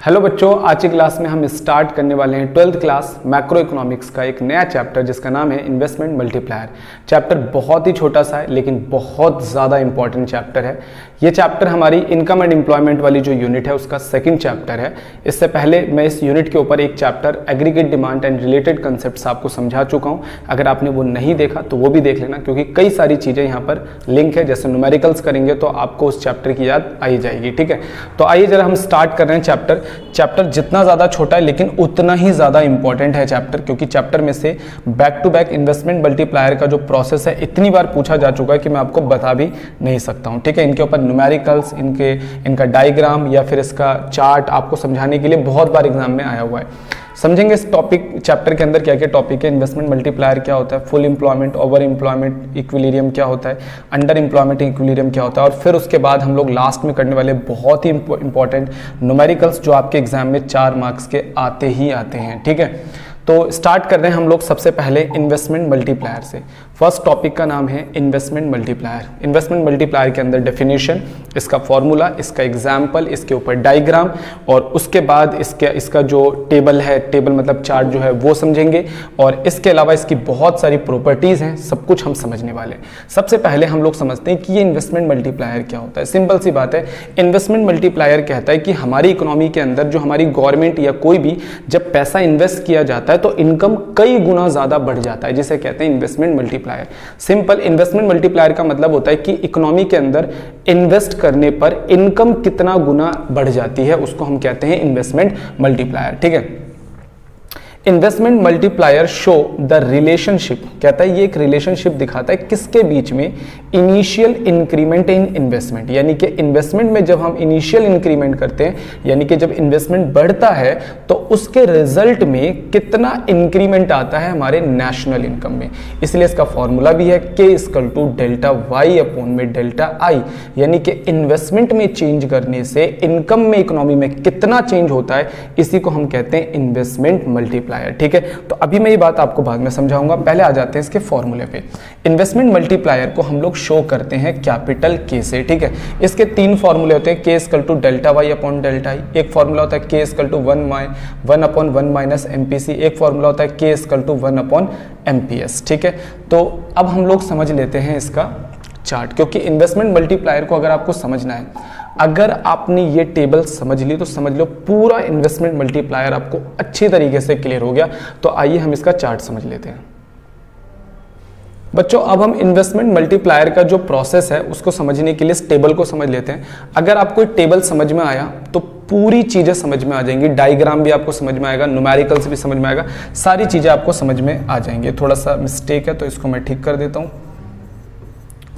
Hello बच्चों, आज की क्लास में हम स्टार्ट करने वाले हैं 12th क्लास मैक्रो इकोनॉमिक्स का एक नया चैप्टर जिसका नाम है इन्वेस्टमेंट मल्टीप्लायर। चैप्टर बहुत ही छोटा सा है लेकिन बहुत ज़्यादा इंपॉर्टेंट चैप्टर है। ये चैप्टर हमारी इनकम एंड एम्प्लॉयमेंट वाली जो यूनिट है उसका सेकंड चैप्टर है। इससे पहले मैं इस यूनिट के ऊपर एक chapter aggregate demand and related concepts आपको समझा चुका हूँ। अगर आपने वो नहीं देखा तो वो भी देख लेना, क्योंकि कई सारी चीज़ें यहाँ पर लिंक है। जैसे न्यूमेरिकल्स करेंगे तो आपको उस चैप्टर की याद आई जाएगी। ठीक है, तो आइए जरा हम स्टार्ट कर रहे हैं। चैप्टर जितना ज़्यादा छोटा है लेकिन उतना ही ज़्यादा इंपॉर्टेंट है चैप्टर, क्योंकि चैप्टर में से back to back investment multiplier का जो प्रोसेस है इतनी बार पूछा जा चुका है कि मैं आपको बता भी नहीं सकता हूँ। ठीक है, इनके ऊपर न्यूमेरिकल्स, इनका डायग्राम या फिर इसका चार्ट आपको समझाने के लिए बहुत बार एग्जाम में आया हुआ है। समझेंगे इस टॉपिक चैप्टर के अंदर क्या क्या टॉपिक है। इन्वेस्टमेंट मल्टीप्लायर क्या होता है, full employment, over employment equilibrium क्या होता है, अंडर एम्प्लॉयमेंट इक्विलिब्रियम क्या होता है, और फिर उसके बाद हम लोग लास्ट में करने वाले बहुत ही इंपॉर्टेंट न्यूमेरिकल्स जो आपके एग्जाम में 4 मार्क्स के आते ही आते हैं। ठीक है, तो स्टार्ट कर रहे हैं हम लोग सबसे पहले इन्वेस्टमेंट मल्टीप्लायर से। फर्स्ट टॉपिक का नाम है इन्वेस्टमेंट मल्टीप्लायर। इन्वेस्टमेंट मल्टीप्लायर के अंदर डेफिनेशन, इसका फॉर्मूला, इसका एग्जाम्पल, इसके ऊपर डायग्राम, और उसके बाद इसका जो टेबल है, टेबल मतलब चार्ट जो है वो समझेंगे, और इसके अलावा इसकी बहुत सारी प्रॉपर्टीज हैं, सब कुछ हम समझने वाले हैं। सबसे पहले हम लोग समझते हैं कि ये इन्वेस्टमेंट मल्टीप्लायर क्या होता है। सिंपल सी बात है, इन्वेस्टमेंट मल्टीप्लायर कहता है कि हमारी इकोनॉमी के अंदर जो हमारी गवर्नमेंट या कोई भी जब पैसा इन्वेस्ट किया जाता है तो इनकम कई गुना ज्यादा बढ़ जाता है, जिसे कहते हैं investment multiplier. Simple investment multiplier का मतलब होता है कि इकोनॉमी के अंदर इन्वेस्ट करने पर इनकम कितना गुना बढ़ जाती है, उसको हम कहते हैं इन्वेस्टमेंट मल्टीप्लायर। ठीक है, investment multiplier show the relationship, कहता है ये एक रिलेशनशिप दिखाता है किसके बीच में, इनिशियल इंक्रीमेंट इन इन्वेस्टमेंट, यानी कि इन्वेस्टमेंट में जब हम इनिशियल इंक्रीमेंट करते हैं, यानी कि जब इन्वेस्टमेंट बढ़ता है तो उसके रिजल्ट में कितना इंक्रीमेंट आता है हमारे नेशनल इनकम में। इसलिए इसका फॉर्मूला भी है K equal to delta Y upon में डेल्टा आई, यानी कि इन्वेस्टमेंट में चेंज करने से इनकम में, इकोनॉमी में कितना चेंज होता है, इसी को हम कहते हैं इन्वेस्टमेंट मल्टीप्लायर। ठीक है, तो अभी मैं ये बात आपको बाद में समझाऊंगा, पहले आ जाते हैं इसके फॉर्मूले पे। इन्वेस्टमेंट मल्टीप्लायर को हम लोग शो करते हैं कैपिटल K से। ठीक है, इसके 3 फॉर्मूले होते हैं, K equal to delta Y upon delta I, एक फॉर्मूला होता है K equal to 1 upon 1 minus MPC, एक फॉर्मूला होता है K equal to 1 upon MPS। ठीक है, तो अब हम लोग समझ लेते हैं इसका चार्ट, क्योंकि इन्वेस्टमेंट मल्टीप्लायर को अगर आपको समझना है, अगर आपने ये टेबल समझ ली तो समझ लो पूरा इन्वेस्टमेंट मल्टीप्लायर आपको अच्छी तरीके से क्लियर हो गया। तो आइए हम इसका चार्ट समझ लेते हैं। बच्चों, अब हम इन्वेस्टमेंट मल्टीप्लायर का जो प्रोसेस है उसको समझने के लिए इस टेबल को समझ लेते हैं। अगर आपको एक टेबल समझ में आया तो पूरी चीजें समझ में आ जाएंगी, डायग्राम भी आपको समझ में आएगा, न्यूमेरिकल्स भी समझ में आएगा, सारी चीजें आपको समझ में आ जाएंगी। थोड़ा सा मिस्टेक है तो इसको मैं ठीक कर देता हूं।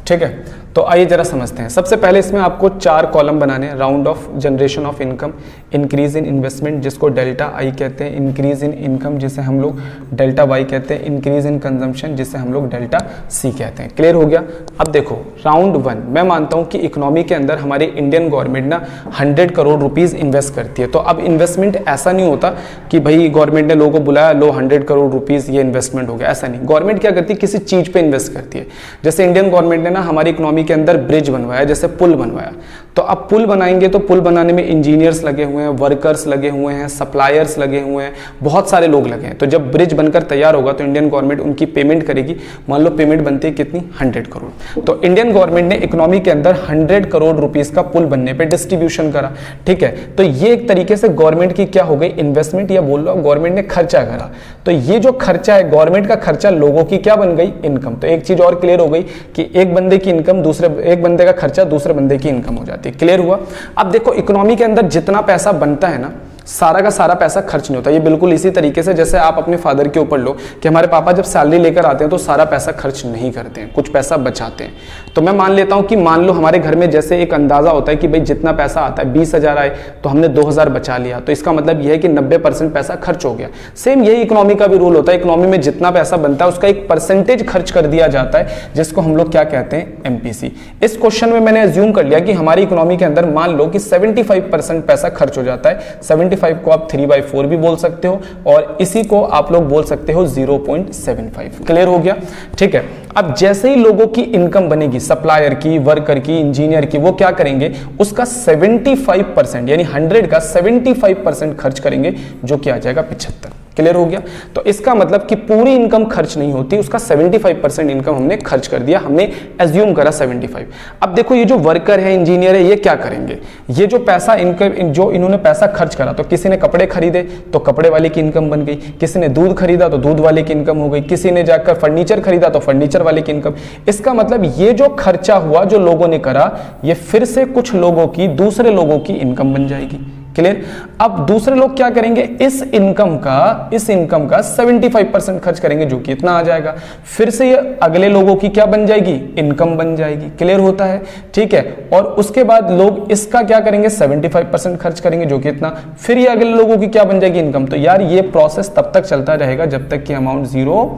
ठीक है, तो आइए जरा समझते हैं। सबसे पहले इसमें आपको 4 कॉलम बनाने हैं। Round of generation of income, increase in investment जिसको डेल्टा आई कहते हैं, इंक्रीज इन इनकम जिसे हम लोग डेल्टा वाई कहते हैं, इंक्रीज इन कंजम्पशन जिसे हम लोग डेल्टा सी कहते हैं। क्लियर हो गया। अब देखो राउंड 1, मैं मानता हूं कि इकोनॉमी के अंदर हमारी इंडियन गवर्नमेंट ना 100 करोड़ रुपीज इन्वेस्ट करती है। तो अब इन्वेस्टमेंट ऐसा नहीं होता कि भाई गवर्नमेंट ने लोगों को बुलाया, लो 100 करोड़ रुपीज ये इन्वेस्टमेंट हो गया, ऐसा नहीं। गवर्नमेंट क्या करती है, किसी चीज पे इन्वेस्ट करती है। जैसे इंडियन गवर्नमेंट ने ना हमारी इकोनॉमी के अंदर ब्रिज बनवाया, जैसे पुल बनवाया, तो अब पुल बनाएंगे तो पुल बनाने में इंजीनियर्स लगे हुए हैं, वर्कर्स लगे हुए हैं, सप्लायर्स लगे हुए हैं, बहुत सारे लोग लगे हैं। तो जब ब्रिज बनकर तैयार होगा तो इंडियन गवर्नमेंट उनकी पेमेंट करेगी। मान लो पेमेंट बनती है कितनी, 100 करोड़। तो इंडियन गवर्नमेंट ने इकोनॉमी के अंदर 100 करोड़ रुपीस का पुल बनने पे डिस्ट्रीब्यूशन करा। ठीक है, तो ये एक तरीके से गवर्नमेंट की क्या हो गई, इन्वेस्टमेंट, या बोल लो गवर्नमेंट ने खर्चा करा। तो ये जो खर्चा है गवर्नमेंट का खर्चा, लोगों की क्या बन गई, इनकम। तो एक चीज और क्लियर हो गई कि एक बंदे की इनकम एक बंदे का खर्चा दूसरे बंदे की इनकम हो जाती है। क्लियर हुआ। अब देखो इकोनॉमी के अंदर जितना पैसा बनता है ना, सारा का सारा पैसा खर्च नहीं होता। ये बिल्कुल इसी तरीके से जैसे आप अपने फादर के ऊपर लो कि हमारे पापा जब सैलरी लेकर आते हैं तो सारा पैसा खर्च नहीं करते हैं, कुछ पैसा बचाते हैं। तो मैं मान लेता हूं कि मान लो हमारे घर में जैसे एक अंदाजा होता है कि भाई जितना पैसा आता है 20,000 आए तो हमने 2,000 बचा लिया, तो इसका मतलब यह है कि 90% पैसा खर्च हो गया। सेम यही इकोनॉमी का भी रूल होता है। इकोनॉमी में जितना पैसा बनता है उसका एक परसेंटेज खर्च कर दिया जाता है, जिसको हम लोग क्या कहते हैं, MPC। इस क्वेश्चन में मैंने अज्यूम कर लिया कि हमारी इकोनॉमी के अंदर मान लो कि 75% पैसा खर्च हो जाता है, 75 75 को आप 3/4 भी बोल सकते हो और इसी को आप लोग बोल सकते हो 0.75। क्लियर हो गया? ठीक है। अब जैसे ही लोगों की इनकम बनेगी, सप्लायर की, वर्कर की, इंजीनियर की, वो क्या करेंगे, उसका 75% यानी 100 का 75% खर्च करेंगे, जो कि आ जाएगा 75। क्लियर हो गया? तो इसका मतलब कि पूरी इनकम खर्च नहीं होती, उसका 75% इनकम हमने खर्च कर दिया, हमने एज्यूम करा 75। अब देखो ये जो वर्कर है, इंजीनियर है, ये क्या करेंगे, ये जो पैसा इनकम, जो इन्होंने पैसा खर्च करा, तो किसी ने कपड़े खरीदे तो कपड़े वाले की इनकम बन गई, किसी ने दूध खरीदा तो दूध वाले की इनकम हो गई, किसी ने जाकर फर्नीचर खरीदा तो फर्नीचर वाले की इनकम। इसका मतलब ये जो खर्चा हुआ, जो लोगों ने करा, ये फिर से कुछ लोगों की, दूसरे लोगों की इनकम बन जाएगी। क्लियर? अब दूसरे लोग क्या करेंगे, इस इनकम का 75% खर्च करेंगे, जो कि इतना आ जाएगा, फिर से ये अगले लोगों की क्या बन जाएगी, इनकम बन जाएगी। क्लियर होता है? ठीक है। और उसके बाद लोग इसका क्या करेंगे, 75% खर्च करेंगे, जो कि इतना, फिर ये अगले लोगों की क्या बन जाएगी, इनकम। तो यार ये प्रोसेस तब तक चलता रहेगा जब तक कि अमाउंट 0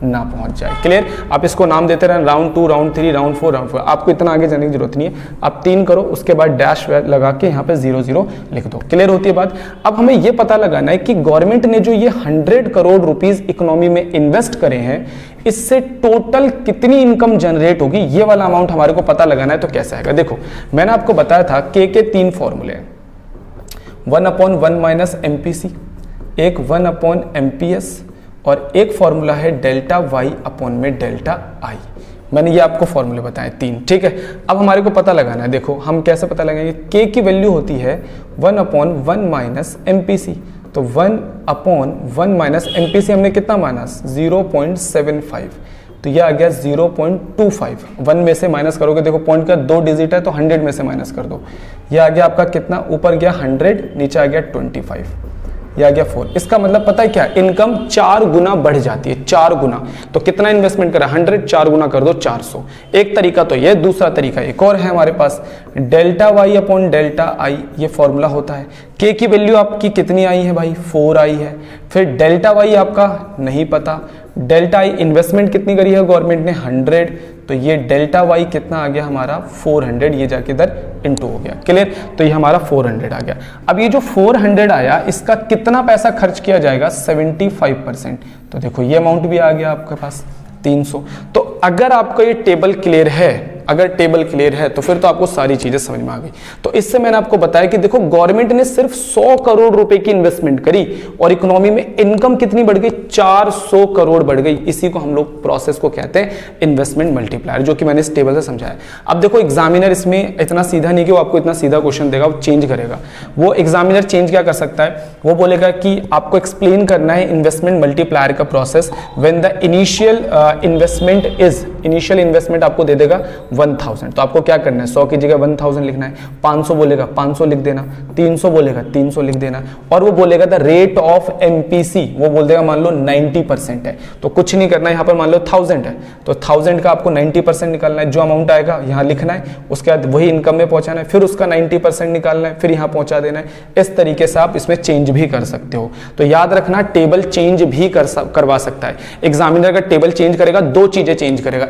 ना पहुंच जाए। क्लियर? आप इसको नाम देते रहें, राउंड 2, राउंड 3, राउंड 4, राउंड 4। आपको इतना आगे जाने की जरूरत नहीं है, आप 3 करो, उसके बाद डैश लगा के यहाँ पे 0 लिख दो। क्लियर होती है बात? अब हमें ये पता लगाना है कि गवर्नमेंट ने जो ये 100 करोड़ रुपीस इकोनॉमी में इन्वेस्ट करे हैं, इससे टोटल कितनी इनकम जनरेट होगी, ये वाला अमाउंट हमारे को पता लगाना है। तो कैसे आएगा? देखो मैंने आपको बताया था के 3 फॉर्मूले हैं, 1/1 माइनस MPC, एक 1/ MPS, और एक फॉर्मूला है डेल्टा वाई अपॉन में डेल्टा आई। मैंने ये आपको फॉर्मूले बताए 3। ठीक है। अब हमारे को पता लगाना है, देखो हम कैसे पता लगाएंगे, के की वैल्यू होती है 1/1 माइनस MPC, तो 1/1 माइनस MPC हमने कितना माना, 0.75, तो ये आ गया 0.25। 1 में से माइनस करोगे, देखो पॉइंट का 2 डिजिट है तो 100 में से माइनस कर दो, ये आ गया आपका कितना, ऊपर गया 100, नीचे आ गया 25, ये आ गया 4। इसका मतलब पता है क्या, इनकम 4 गुना बढ़ जाती है, 4 गुना। तो कितना इन्वेस्टमेंट करा, 100, 4 गुना कर दो 400। एक तरीका तो ये, दूसरा तरीका एक और है हमारे पास, delta Y upon delta I, ये फॉर्मूला होता है। के की वैल्यू आपकी कितनी आई है भाई, 4 आई है। फिर डेल्टा वाई आपका नहीं पता, डेल्टा आई इन्वेस्टमेंट कितनी करी है गवर्नमेंट ने, 100, तो ये डेल्टा वाई कितना आ गया हमारा 400, ये जाके इधर इनटू हो गया। क्लियर? तो ये हमारा 400 आ गया। अब ये जो 400 आया, इसका कितना पैसा खर्च किया जाएगा, 75%। तो देखो ये अमाउंट भी आ गया आपके पास 300। तो अगर आपका ये टेबल क्लियर है, अगर टेबल क्लियर है तो फिर तो आपको सारी चीजें समझ में आ गई। तो इससे मैंने आपको बताया कि देखो गवर्नमेंट ने सिर्फ 100 करोड़ रुपए की इन्वेस्टमेंट करी और इकोनॉमी में इनकम कितनी बढ़ गई, 400 करोड़ बढ़ गई। इसी को हम लोग प्रोसेस को कहते हैं इन्वेस्टमेंट मल्टीप्लायर, जो कि मैंने इस टेबल से समझाया। अब देखो एग्जामिनर इसमें इतना सीधा नहीं कि वो आपको इतना सीधा क्वेश्चन देगा, वो चेंज करेगा। वो एग्जामिनर चेंज क्या कर सकता है, वो बोलेगा कि आपको एक्सप्लेन करना है इन्वेस्टमेंट मल्टीप्लायर का process when the initial investment आपको दे देगा 1000। तो आपको क्या करना है, 100 की जगह 1000 लिखना है, 500 बोलेगा 500 लिख देना, 300 बोलेगा 300 लिख देना, और वो बोलेगा द रेट ऑफ MPC, वो बोल देगा मान लो 90% है, तो कुछ नहीं करना है, यहाँ पर मान लो 1000 है, तो 1000 का आपको 90% निकालना है, जो अमाउंट आएगा यहाँ लिखना है, उसके बाद वही इनकम में पहुंचाना है, फिर उसका 90% निकालना है, फिर यहाँ पहुंचा देना है। इस तरीके से आप इसमें चेंज भी कर सकते हो। तो याद रखना, टेबल चेंज भी करवा सकता है एग्जामिनर। का टेबल चेंज करेगा, 2 चीजें चेंज करेगा,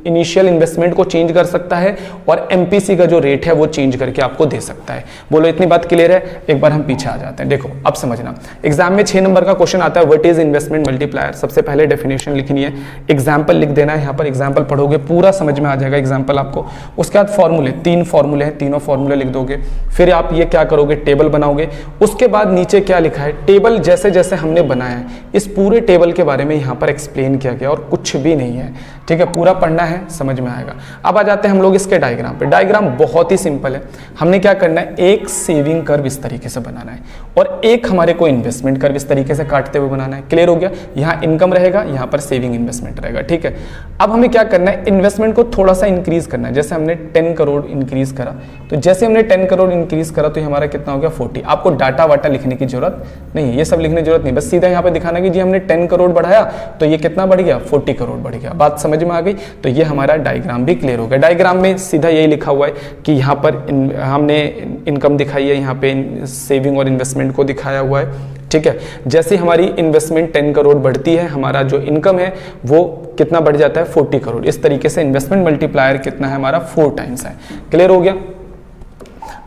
इनिशियल इन्वेस्टमेंट को चेंज कर सकता है और MPC का जो रेट है वो चेंज करके आपको दे सकता है। बोलो इतनी बात क्लियर है? एक बार हम पीछे आ जाते हैं। देखो अब समझना, एग्जाम में 6 नंबर का क्वेश्चन आता है, व्हाट इज इन्वेस्टमेंट मल्टीप्लायर। सबसे पहले डेफिनेशन लिखनी है, एग्जाम्पल लिख देना है, यहाँ पर एग्जाम्पल पढ़ोगे पूरा समझ में आ जाएगा एग्जाम्पल आपको। उसके बाद फॉर्मूले, 3 फॉर्मूले हैं, तीनों फॉर्मूले लिख दोगे। फिर आप ये क्या करोगे, टेबल बनाओगे। उसके बाद नीचे क्या लिखा है, टेबल जैसे जैसे हमने बनाया है, इस पूरे टेबल के बारे में यहाँ पर एक्सप्लेन किया गया और कुछ भी नहीं है। ठीक है, पूरा पढ़ना है, समझ में आएगा। अब आ जाते हैं हम लोग इसके डायग्राम पे। डायग्राम बहुत ही सिंपल है। हमने क्या करना है, एक सेविंग कर्व इस तरीके से बनाना है और एक हमारे को इन्वेस्टमेंट कर्व इस तरीके से काटते हुए बनाना है। क्लियर हो गया? यहाँ इनकम रहेगा, यहाँ पर सेविंग इन्वेस्टमेंट रहेगा। ठीक है, अब हमें क्या करना है, इन्वेस्टमेंट को थोड़ा सा इंक्रीज करना है। जैसे हमने 10 करोड़ इंक्रीज करा, तो जैसे हमने 10 करोड़ इंक्रीज करा तो हमारा कितना हो गया 40। आपको डाटा वाटा लिखने की जरूरत नहीं, ये सब लिखने की जरूरत नहीं, बस सीधा यहाँ पे दिखाना कि जी हमने 10 करोड़ बढ़ाया तो ये कितना बढ़ गया, 40 करोड़ बढ़ गया। बात समझ में आ गई? तो ये हमारा डायग्राम भी क्लियर हो गया। डायग्राम में सीधा यही लिखा हुआ है कि यहाँ पर हमने इनकम दिखाई है, यहाँ पे सेविंग और इन्वेस्टमेंट को दिखाया हुआ है। ठीक है, जैसे हमारी इन्वेस्टमेंट 10 करोड़ बढ़ती है, हमारा जो इनकम है वो कितना बढ़ जाता है, 40 करोड़। इस तरीके से इन्वेस्टमेंट मल्टीप्लायर कितना है हमारा, 4 टाइम्स है। क्लियर हो गया?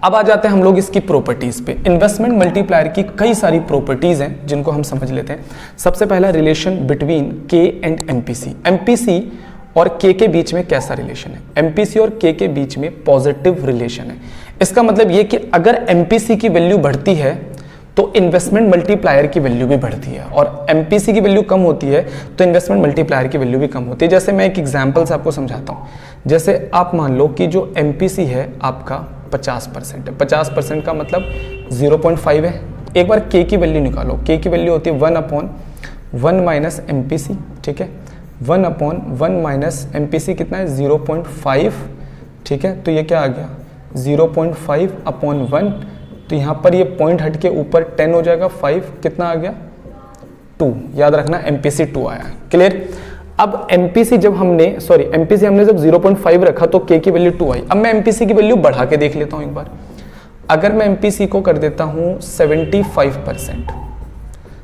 अब आ जाते हैं हम लोग इसकी प्रॉपर्टीज पे। इन्वेस्टमेंट मल्टीप्लायर की कई सारी प्रॉपर्टीज हैं जिनको हम समझ लेते हैं। सबसे पहला रिलेशन बिटवीन के एंड एमपीसी। एमपीसी और के बीच में कैसा रिलेशन है? एमपीसी और के बीच में पॉजिटिव रिलेशन है। इसका मतलब ये कि अगर एमपीसी की वैल्यू बढ़ती है तो इन्वेस्टमेंट मल्टीप्लायर की वैल्यू भी बढ़ती है, और एमपीसी की वैल्यू कम होती है तो इन्वेस्टमेंट मल्टीप्लायर की वैल्यू भी कम होती है। जैसे मैं एक एग्जांपल से आपको समझाता हूँ। जैसे आप मान लो कि जो एमपीसी है आपका 50% है। 50% का मतलब 0.5 है। एक बार के की वैल्यू निकालो। के की वैल्यू होती है 1/1 माइनस एमपीसी, ठीक है। 1/1 माइनस एमपीसी कितना है? 0.5, ठीक है। तो ये क्या आ गया? 0.5/1। तो यहाँ पर ये पॉइंट हट के ऊपर 10 हो जाएगा। 5 कितना आ गया? 2। याद रखना एमपीसी 2 आया है। क्लियर? अब एमपीसी जब हमने एमपीसी हमने जब 0.5 रखा तो के की वैल्यू 2 आई। अब मैं एमपीसी की वैल्यू बढ़ा के देख लेता हूँ एक बार। अगर मैं एमपीसी को कर देता हूँ 75%,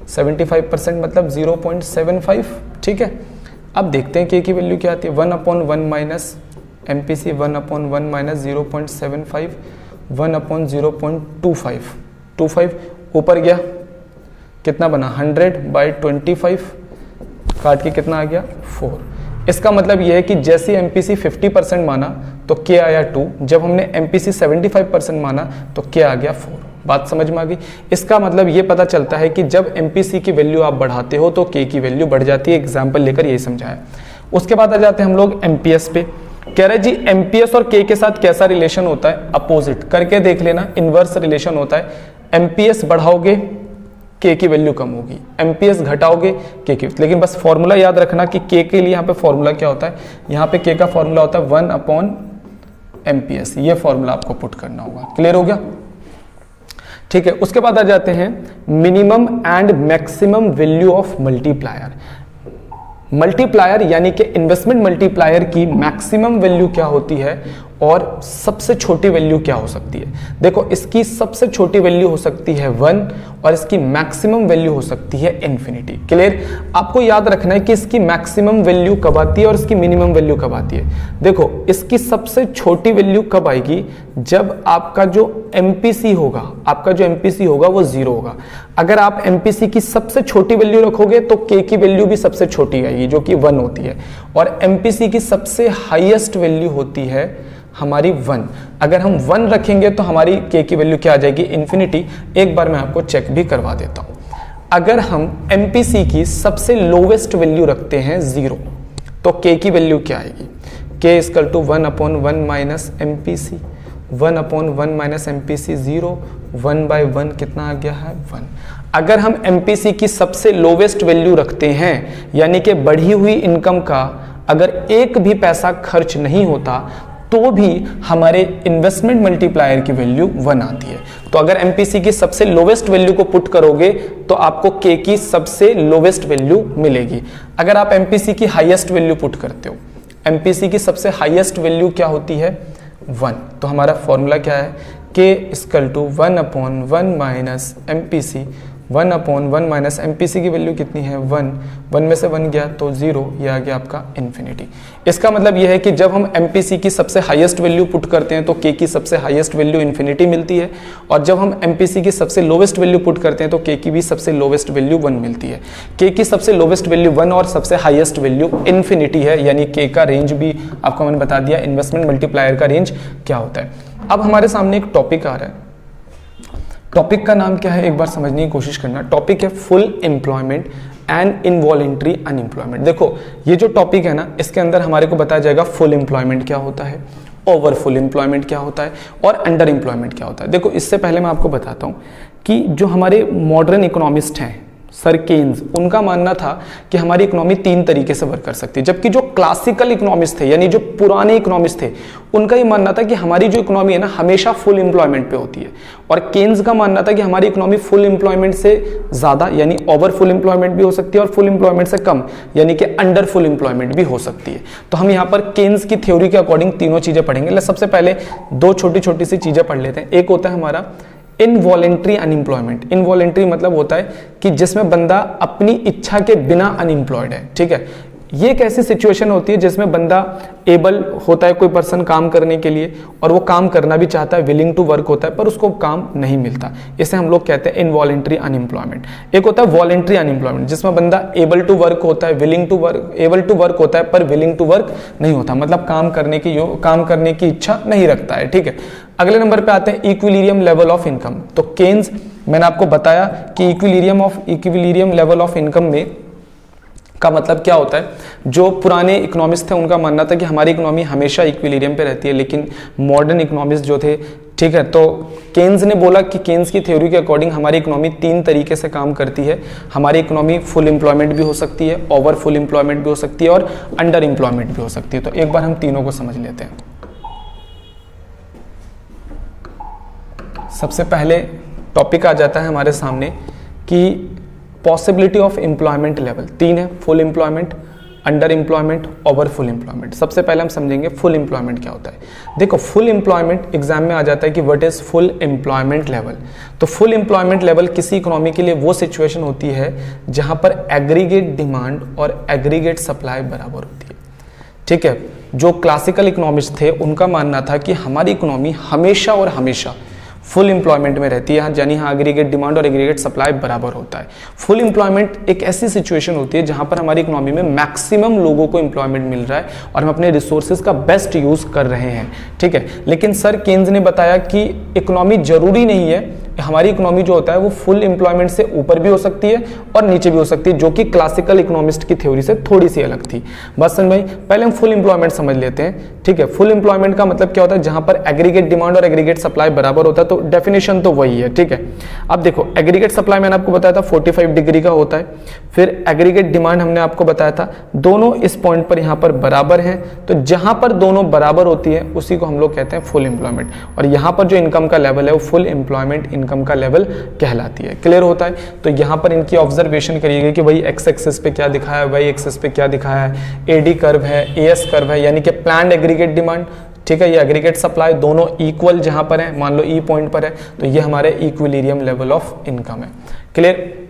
75% मतलब 0.75, ठीक है। अब देखते हैं के की वैल्यू क्या आती है। 1/1 माइनस एमपीसी 1/1 माइनस 0.75 1/0.25, 25 ऊपर गया, कितना बना? 100/25, काट के कितना आ गया? 4। इसका मतलब यह है कि जैसे एमपीसी 50% माना तो के आया 2, जब हमने एमपीसी 75% माना तो के आ गया 4। बात समझ में आ गई? इसका मतलब ये पता चलता है कि जब एमपीसी की वैल्यू आप बढ़ाते हो तो के की वैल्यू बढ़ जाती है। एग्जाम्पल लेकर यही समझाया। उसके बाद आ जाते हैं हम लोग एमपीएस पे। कह रहे जी एमपीएस और के साथ कैसा रिलेशन होता है? अपोजिट करके देख लेना, इनवर्स रिलेशन होता है। एमपीएस बढ़ाओगे के की वैल्यू कम होगी, एमपीएस घटाओगे के की। लेकिन बस फॉर्मूला याद रखना कि के लिए यहाँ पे फॉर्मूला क्या होता है। यहाँ पे के का फॉर्मूला होता है 1/MPS। ये फॉर्मूला आपको पुट करना होगा। क्लियर हो गया? ठीक है। उसके बाद आ जाते हैं minimum and maximum value of multiplier. Multiplier यानी कि इन्वेस्टमेंट मल्टीप्लायर की मैक्सिमम वैल्यू क्या होती है और सबसे छोटी वैल्यू क्या हो सकती है? देखो, इसकी सबसे छोटी वैल्यू हो सकती है 1 और इसकी मैक्सिमम वैल्यू हो सकती है इन्फिनिटी। क्लियर? आपको याद रखना है कि इसकी मैक्सिमम वैल्यू कब आती है और इसकी मिनिमम वैल्यू कब आती है। देखो, इसकी सबसे छोटी वैल्यू कब आएगी? जब आपका जो एमपीसी होगा वो 0 होगा। अगर आप एमपीसी की सबसे छोटी वैल्यू रखोगे तो के की वैल्यू भी सबसे छोटी आएगी जो कि 1 होती है, और एमपीसी की सबसे हाईएस्ट वैल्यू होती है हमारी 1। अगर हम 1 रखेंगे तो हमारी के की वैल्यू क्या आ जाएगी? इन्फिनिटी। एक बार मैं आपको चेक भी करवा देता हूं। अगर हम एमपीसी की सबसे लोवेस्ट वैल्यू रखते हैं 0 तो के की वैल्यू क्या आएगी? K equal to 1/1 minus MPC, 1/1 minus MPC 0, 1/1 कितना आ गया है? 1। अगर हम एमपीसी की सबसे लोवेस्ट वैल्यू रखते हैं यानी कि बढ़ी हुई इनकम का अगर एक भी पैसा खर्च नहीं होता तो भी हमारे इन्वेस्टमेंट मल्टीप्लायर की वैल्यू 1 आती है। तो अगर एमपीसी की सबसे लोवेस्ट वैल्यू को पुट करोगे तो आपको के की सबसे लोवेस्ट वैल्यू मिलेगी। अगर आप एमपीसी की हाईएस्ट वैल्यू पुट करते हो, एमपीसी की सबसे हाईएस्ट वैल्यू क्या होती है? 1। तो हमारा फॉर्मूला क्या है? K equal to 1/1 minus MPC, 1/1 minus MPC की वैल्यू कितनी है? 1। 1 में से 1 गया तो 0, ये आ गया आपका इन्फिनिटी। इसका मतलब यह है कि जब हम एमपीसी की सबसे हाईएस्ट वैल्यू पुट करते हैं तो के की सबसे हाईएस्ट वैल्यू इन्फिनिटी मिलती है, और जब हम एमपीसी की सबसे लोवेस्ट वैल्यू पुट करते हैं तो के की भी सबसे लोवेस्ट वैल्यू 1 मिलती है। के की सबसे लोवेस्ट वैल्यू 1 और सबसे हाईएस्ट वैल्यू इन्फिनिटी है, यानी के का रेंज भी आपको मैंने बता दिया इन्वेस्टमेंट मल्टीप्लायर का रेंज क्या होता है। अब हमारे सामने एक टॉपिक आ रहा है। टॉपिक का नाम क्या है एक बार समझने की कोशिश करना। टॉपिक है full employment and involuntary unemployment. देखो, ये जो टॉपिक है ना, इसके अंदर हमारे को बताया जाएगा फुल एम्प्लॉयमेंट क्या होता है, ओवर फुल एम्प्लॉयमेंट क्या होता है और अंडर एम्प्लॉयमेंट क्या होता है। देखो, इससे पहले मैं आपको बताता हूँ कि जो हमारे मॉडर्न इकोनॉमिस्ट हैं सर केन्स, उनका मानना था कि हमारी इकोनॉमी 3 तरीके से वर्क कर सकती है, जबकि जो क्लासिकल इकोनॉमिस्ट थे यानी जो पुराने इकोनॉमिस्ट थे उनका ये मानना था कि हमारी जो इकोनॉमी है ना हमेशा फुल एम्प्लॉयमेंट पे होती है, और केन्स का मानना था कि हमारी इकोनॉमी फुल एम्प्लॉयमेंट से ज़्यादा यानी ओवर फुल एम्प्लॉयमेंट भी हो सकती है और फुल एम्प्लॉयमेंट से कम यानी कि अंडर फुल एम्प्लॉयमेंट भी हो सकती है। तो हम यहाँ पर केन्स की थ्योरी के अकॉर्डिंग तीनों चीज़ें पढ़ेंगे। सबसे पहले 2 छोटी छोटी सी चीज़ें पढ़ लेते हैं। एक होता है हमारा इनवॉलेंट्री अनएम्प्लॉयमेंट। इनवॉलेंट्री मतलब होता है कि जिसमें बंदा अपनी इच्छा के बिना अनएम्प्लॉयड है, ठीक है। ये एक ऐसी सिचुएशन होती है जिसमें बंदा एबल होता है, कोई पर्सन काम करने के लिए, और वो काम करना भी चाहता है, विलिंग टू वर्क होता है, पर उसको काम नहीं मिलता। इसे हम लोग कहते हैं इनवॉलेंट्री अनएम्प्लॉयमेंट। एक होता है वॉलेंट्री अनएम्प्लॉयमेंट, जिसमें बंदा एबल टू वर्क होता है, willing to work, able to work होता है पर विलिंग टू वर्क नहीं होता, मतलब काम करने की इच्छा नहीं रखता है। ठीक है, अगले नंबर पे आते हैं इक्विलिब्रियम लेवल ऑफ इनकम। तो केन्स, मैंने आपको बताया कि इक्विलिब्रियम लेवल ऑफ इनकम में का मतलब क्या होता है। जो पुराने इकोनॉमिस्ट थे उनका मानना था कि हमारी इकोनॉमी हमेशा इक्विलिब्रियम पे रहती है, लेकिन मॉडर्न इकोनॉमिस्ट जो थे, ठीक है, तो केन्स ने बोला कि केन्स की थ्योरी के अकॉर्डिंग हमारी इकोनॉमी 3 तरीके से काम करती है। हमारी इकोनॉमी फुल एम्प्लॉयमेंट भी हो सकती है, ओवर फुल एम्प्लॉयमेंट भी हो सकती है और अंडर एम्प्लॉयमेंट भी हो सकती है। तो एक बार हम तीनों को समझ लेते हैं। सबसे पहले टॉपिक आ जाता है हमारे सामने कि पॉसिबिलिटी ऑफ एम्प्लॉयमेंट लेवल 3 है, full employment, under employment, over full employment. सबसे पहले हम समझेंगे फुल एम्प्लॉयमेंट क्या होता है। देखो, फुल एम्प्लॉयमेंट एग्जाम में आ जाता है कि what is full employment level. तो फुल एम्प्लॉयमेंट लेवल किसी इकोनॉमी के लिए वो सिचुएशन होती है जहां पर एग्रीगेट डिमांड और एग्रीगेट सप्लाई बराबर होती है। ठीक है, जो क्लासिकल इकोनॉमिस्ट थे उनका मानना था कि हमारी इकोनॉमी हमेशा और हमेशा फुल एम्प्लॉयमेंट में रहती है, यानी यहाँ एग्रीगेट डिमांड और एग्रीगेट सप्लाई बराबर होता है। फुल एम्प्लॉयमेंट एक ऐसी सिचुएशन होती है जहां पर हमारी इकोनॉमी में मैक्सिमम लोगों को एम्प्लॉयमेंट मिल रहा है और हम अपने रिसोर्सेज का बेस्ट यूज कर रहे हैं। ठीक है, लेकिन सर केन्स ने बताया कि इकोनॉमी जरूरी नहीं है, हमारी इकोनॉमी जो होता है वो फुल एम्प्लॉयमेंट से ऊपर भी हो सकती है और नीचे भी हो सकती है, जो कि क्लासिकल इकोनॉमिस्ट की थ्योरी से थोड़ी सी अलग थी। बस समझ भाई, पहले हम फुल एम्प्लॉयमेंट समझ लेते हैं। ठीक है, फुल एम्प्लॉयमेंट का मतलब क्या होता है, जहां पर एग्रीगेट डिमांड और एग्रीगेट सप्लाई बराबर होता है। तो डेफिनेशन तो वही है। ठीक है, अब देखो, एग्रीगेट सप्लाई मैंने आपको बताया था 45 डिग्री का होता है, फिर एग्रीगेट डिमांड हमने आपको बताया था, दोनों इस पॉइंट पर यहां पर बराबर हैं। तो जहां पर दोनों बराबर होती है उसी को हम लोग कहते हैं फुल एम्प्लॉयमेंट, और यहां पर जो इनकम का लेवल है वो फुल एम्प्लॉयमेंट इनकम का लेवल कहलाती है। क्लियर होता है। तो यहां पर इनकी ऑब्जर्वेशन करिएगा कि भाई एक्स एक्सिस पे क्या दिखाया है, वाई एक्सिस पे क्या दिखाया है, एडी कर्व है, एएस कर्व है, यानी कि प्लान्ड एग्रीगेट डिमांड, ठीक है, ये एग्रीगेट सप्लाई, दोनों इक्वल जहां पर है, मान लो ई पॉइंट पर है, तो ये हमारे इक्विलिब्रियम लेवल ऑफ इनकम है। क्लियर।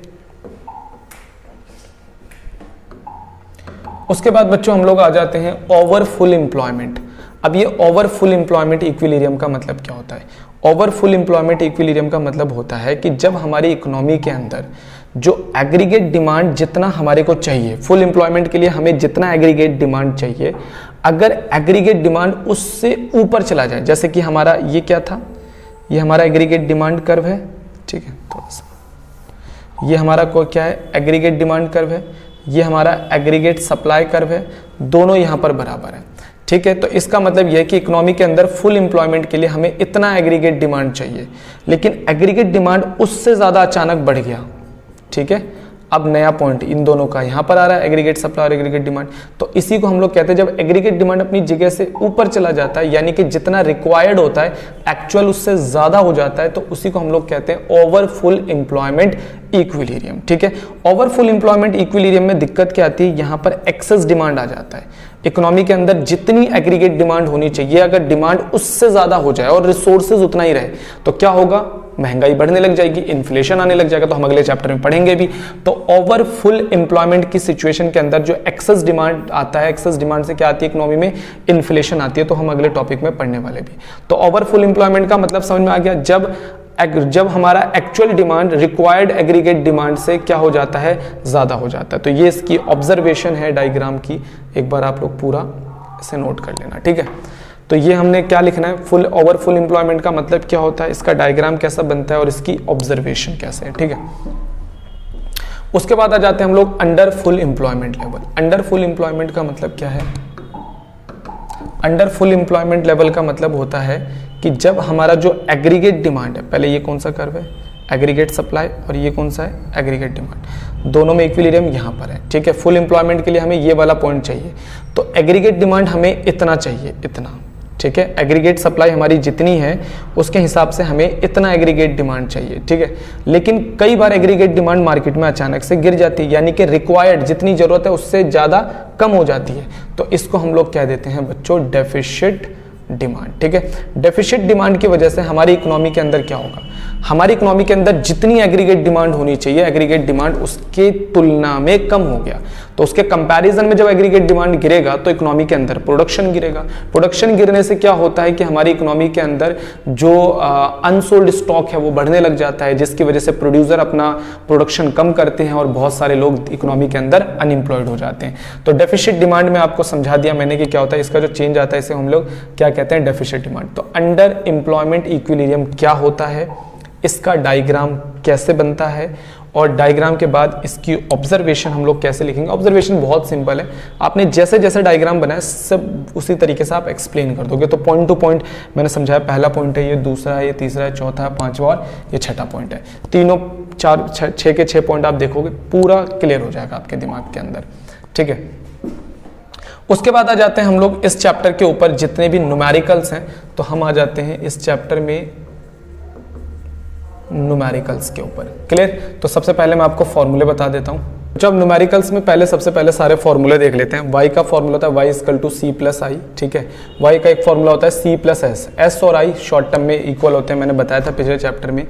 उसके बाद बच्चों हम लोग आ जाते हैं ओवर फुल एम्प्लॉयमेंट। अब ये ओवर फुल एम्प्लॉयमेंट इक्विलिब्रियम का मतलब क्या होता है। ओवर फुल एम्प्लॉयमेंट इक्विलिब्रियम का मतलब होता है कि जब हमारी इकोनॉमी के अंदर जो एग्रीगेट डिमांड जितना हमारे को चाहिए, फुल एम्प्लॉयमेंट के लिए हमें जितना एग्रीगेट डिमांड चाहिए, अगर एग्रीगेट डिमांड उससे ऊपर चला जाए, जैसे कि हमारा ये क्या था, ये हमारा एग्रीगेट डिमांड कर्व है। ठीक है, थोड़ा सा ये हमारा को क्या है, एग्रीगेट डिमांड कर्व है, ये हमारा एग्रीगेट सप्लाई कर्व है, दोनों यहां पर बराबर है। ठीक है, तो इसका मतलब यह है कि इकोनॉमी के अंदर फुल एम्प्लॉयमेंट के लिए हमें इतना एग्रीगेट डिमांड चाहिए, लेकिन एग्रीगेट डिमांड उससे ज्यादा अचानक बढ़ गया। ठीक है, अब नया पॉइंट इन दोनों का यहां पर आ रहा है, एग्रीगेट सप्लाई और एग्रीगेट डिमांड। तो इसी को हम लोग कहते हैं जब एग्रीगेट डिमांड अपनी जगह से ऊपर चला जाता है, यानी कि जितना रिक्वायर्ड होता है एक्चुअल उससे ज्यादा हो जाता है, तो उसी को हम लोग कहते हैं ओवर फुल एम्प्लॉयमेंट इक्विलिब्रियम। ठीक है, ओवर फुल एम्प्लॉयमेंट इक्विलिब्रियम में दिक्कत क्या आती है, यहां पर एक्सेस डिमांड आ जाता है। इकोनॉमी के अंदर जितनी एग्रीगेट डिमांड होनी चाहिए, अगर डिमांड उससे ज्यादा हो जाए और रिसोर्सेज उतना ही रहे, तो क्या होगा, महंगाई बढ़ने लग जाएगी, इन्फ्लेशन आने लग जाएगा। तो हम अगले चैप्टर में पढ़ेंगे भी। तो ओवर फुल एम्प्लॉयमेंट की सिचुएशन के अंदर जो एक्सेस डिमांड आता है, एक्सेस डिमांड से क्या आती है, इकोनॉमी में इन्फ्लेशन आती है। तो हम अगले टॉपिक में पढ़ने वाले भी। तो ओवर फुल एम्प्लॉयमेंट का मतलब समझ में आ गया, जब हमारा actual demand required aggregate demand से क्या हो जाता है, ज्यादा हो जाता है। तो ये इसकी ऑब्जर्वेशन है डायग्राम की, एक बार आप लोग पूरा इसे नोट कर लेना। ठीक है, तो ये हमने क्या लिखना है, फुल ओवर फुल एम्प्लॉयमेंट का मतलब क्या होता है, इसका डायग्राम कैसा बनता है और इसकी ऑब्जर्वेशन कैसे है। ठीक है, उसके बाद आ जाते हैं हम लोग under full employment level. Under full employment का मतलब क्या है, अंडर फुल एम्प्लॉयमेंट लेवल का मतलब होता है कि जब हमारा जो एग्रीगेट डिमांड है, पहले ये कौन सा कर्व है, एग्रीगेट सप्लाई, और ये कौन सा है, एग्रीगेट डिमांड, दोनों में इक्विलिब्रियम यहाँ पर है। ठीक है, फुल एम्प्लॉयमेंट के लिए हमें ये वाला पॉइंट चाहिए, तो एग्रीगेट डिमांड हमें इतना चाहिए, इतना। ठीक है, एग्रीगेट सप्लाई हमारी जितनी है उसके हिसाब से हमें इतना एग्रीगेट डिमांड चाहिए। ठीक है, लेकिन कई बार एग्रीगेट डिमांड मार्केट में अचानक से गिर जाती है, यानी कि रिक्वायर्ड जितनी जरूरत है उससे ज्यादा कम हो जाती है। तो इसको हम लोग कह देते हैं बच्चों डेफिशिट डिमांड। ठीक है, डेफिशिट डिमांड की वजह से हमारी इकोनॉमी के अंदर क्या होगा, हमारी इकोनॉमी के अंदर जितनी एग्रीगेट डिमांड होनी चाहिए, एग्रीगेट डिमांड उसके तुलना में कम हो गया। तो उसके कंपैरिजन में जब एग्रीगेट डिमांड गिरेगा तो इकोनॉमी के अंदर प्रोडक्शन गिरेगा। प्रोडक्शन गिरने से क्या होता है कि हमारी इकोनॉमी के अंदर जो अनसोल्ड स्टॉक है वो बढ़ने लग जाता है, जिसकी वजह से प्रोड्यूसर अपना प्रोडक्शन कम करते हैं और बहुत सारे लोग इकोनॉमी के अंदर अनएम्प्लॉयड हो जाते हैं। तो डेफिसिट डिमांड में आपको समझा दिया मैंने कि क्या होता है, इसका जो चेंज आता है इसे हम लोग क्या कहते हैं, डेफिसिट डिमांड। तो अंडर एम्प्लॉयमेंट इक्विलिब्रियम क्या होता है, इसका डायग्राम कैसे बनता है, और डायग्राम के बाद इसकी ऑब्जर्वेशन हम लोग कैसे लिखेंगे। ऑब्जर्वेशन बहुत सिंपल है, आपने जैसे जैसे डायग्राम बनाया सब उसी तरीके से आप एक्सप्लेन कर दोगे। तो पॉइंट टू पॉइंट मैंने समझाया, पहला पॉइंट है ये, दूसरा है ये, तीसरा है, चौथा है, पांचवा और ये छठा पॉइंट है। तीनों चार छः के 6 पॉइंट आप देखोगे पूरा क्लियर हो जाएगा आपके दिमाग के अंदर, ठीक है। उसके बाद आ जाते हैं हम लोग इस चैप्टर के ऊपर जितने भी न्यूमेरिकल्स हैं, तो हम आ जाते हैं इस चैप्टर में न्यूमेरिकल्स के ऊपर। क्लियर। तो सबसे पहले मैं आपको फॉर्मूले बता देता हूं। जब न्यूमेरिकल्स में सबसे पहले सारे फॉर्मूले देख लेते हैं। y का फॉर्मूला होता है y equal to C plus I, ठीक है। y का एक फॉर्मूला होता है सी प्लस एस, एस और i शॉर्ट टर्म में इक्वल होते हैं, मैंने बताया था पिछले चैप्टर में।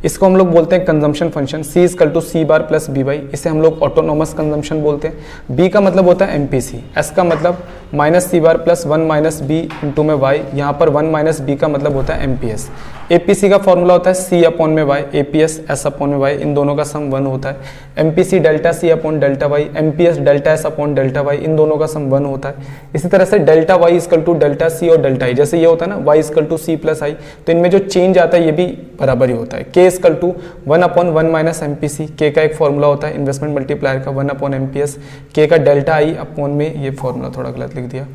इसको हम लोग बोलते हैं consumption function. c equal to C bar plus B Y, इसे हम लोग ऑटोनोमस कंजम्पशन बोलते हैं। b का मतलब होता है एमपीसी, s का मतलब माइनस सी bar plus 1 minus B into में y, यहाँ पर 1 माइनस बी का मतलब होता है एमपीएस। एपीसी का फॉर्मूला होता है सी अपॉन में वाई, एपीएस एस अपॉन में वाई, इन दोनों का सम 1 होता है। MPC delta C upon delta Y, MPS delta S upon delta Y, इन दोनों का सम 1 होता है। इसी तरह से delta Y equal to delta C और डेल्टा आई, जैसे ये होता है ना Y equal to C plus I, तो इनमें जो चेंज आता है ये भी बराबर ही होता है। K equal to 1 upon 1 minus MPC, K का एक फॉर्मूला होता है इन्वेस्टमेंट मल्टीप्लायर का 1 अपॉन एमपीएस, के का डेल्टा आई अपॉन में, ये फॉर्मूला थोड़ा गलत लिख दिया,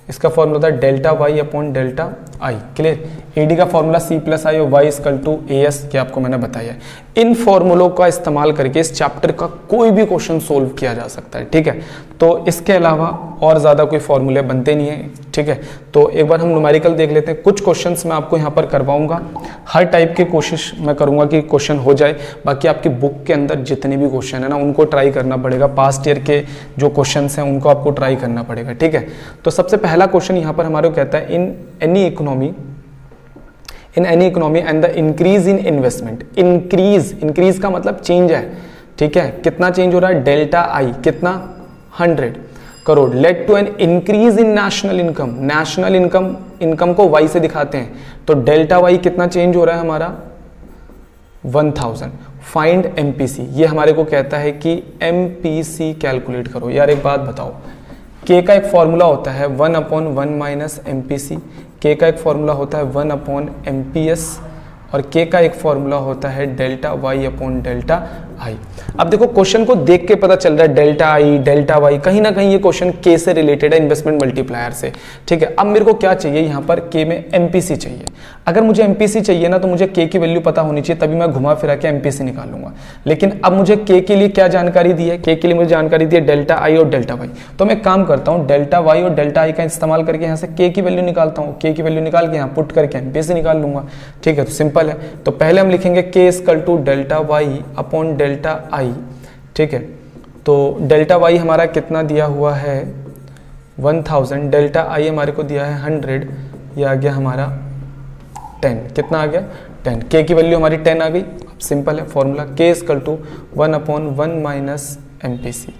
इसका फॉर्मूला होता है delta Y upon delta I. Clear. AD का फॉर्मूला सी प्लस आई और Y equal to A S, K आपको मैंने बताया। इन फॉर्मूलों का इस्तेमाल करके इस चैप्टर का कोई भी क्वेश्चन सोल्व किया जा सकता है, ठीक है। तो इसके अलावा और ज़्यादा कोई फॉर्मूले बनते नहीं है, ठीक है। तो एक बार हम न्यूमेरिकल देख लेते हैं। कुछ क्वेश्चंस मैं आपको यहाँ पर करवाऊंगा, हर टाइप की कोशिश मैं करूँगा कि क्वेश्चन हो जाए। बाकी आपकी बुक के अंदर जितने भी क्वेश्चन है ना उनको ट्राई करना पड़ेगा, पास्ट ईयर के जो क्वेश्चन हैं उनको आपको ट्राई करना पड़ेगा, ठीक है। तो सबसे पहला क्वेश्चन यहाँ पर हमारे को कहता है in any economy and the increase in investment. Increase का मतलब चेंज है, ठीक है। कितना चेंज हो रहा है, डेल्टा आई कितना 100 crore, led to an increase in national income. National income को वाई से दिखाते हैं, तो डेल्टा वाई कितना चेंज हो रहा है हमारा 1000। फाइंड एमपीसी, ये हमारे को कहता है कि एमपीसी कैलकुलेट करो। यार एक बात बताओ, के का एक फॉर्मूला होता है 1 अपॉन 1 माइनस एमपीसी, के का एक फॉर्मूला होता है 1 अपॉन एमपीएस, और के का एक फॉर्मूला होता है delta Y upon delta I. अब देखो क्वेश्चन को देख के पता चल रहा है डेल्टा आई डेल्टा वाई, कहीं ना कहीं ये क्वेश्चन के से रिलेटेड है, इन्वेस्टमेंट मल्टीप्लायर से, ठीक है। अब मेरे को क्या चाहिए यहाँ पर, के में एमपीसी चाहिए। अगर मुझे एमपीसी चाहिए ना तो मुझे के की वैल्यू पता होनी चाहिए, तभी मैं घुमा फिरा के एमपीसी निकालूंगा। लेकिन अब मुझे के के लिए क्या जानकारी दी है, के के लिए मुझे जानकारी दी है डेल्टा आई और डेल्टा वाई। तो मैं काम करता हूँ डेल्टा वाई और डेल्टा आई का इस्तेमाल करके यहाँ से के की वैल्यू निकालता हूँ, के की वैल्यू निकाल के यहाँ पुट करके एमपीसी निकाल लूंगा, ठीक है। तो सिंपल है। तो पहले हम लिखेंगे K equal to delta Y upon delta I, ठीक है। तो डेल्टा वाई हमारा कितना दिया हुआ है 1000, डेल्टा आई हमारे को दिया है 100, ये आ गया हमारा 10। कितना आ गया 10, के की वैल्यू हमारी 10 आ गई। अब सिंपल है formula, K equal to 1 upon 1 minus MPC,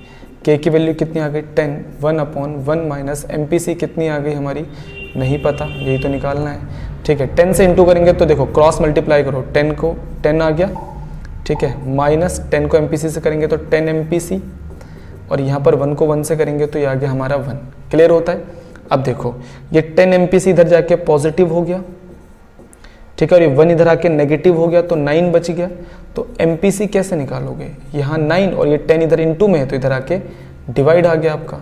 K की वैल्यू कितनी आ गई 10, 1 अपॉन 1 माइनस एमपीसी कितनी आ गई हमारी नहीं पता, यही तो निकालना है, ठीक है। 10 से इंटू करेंगे तो देखो क्रॉस मल्टीप्लाई करो, 10 को 10 आ गया, ठीक है, माइनस 10 को एमपीसी से करेंगे तो 10 एमपीसी, और यहाँ पर 1 को 1 से करेंगे तो ये आ गया हमारा 1। क्लियर होता है। अब देखो ये 10 एमपीसी इधर जाके पॉजिटिव हो गया, ठीक है, और ये 1 इधर आके नेगेटिव हो गया, तो 9 बच गया। तो एमपीसी कैसे निकालोगे, यहाँ 9 और ये 10 इधर इंटू में है तो इधर आके डिवाइड आ गया आपका,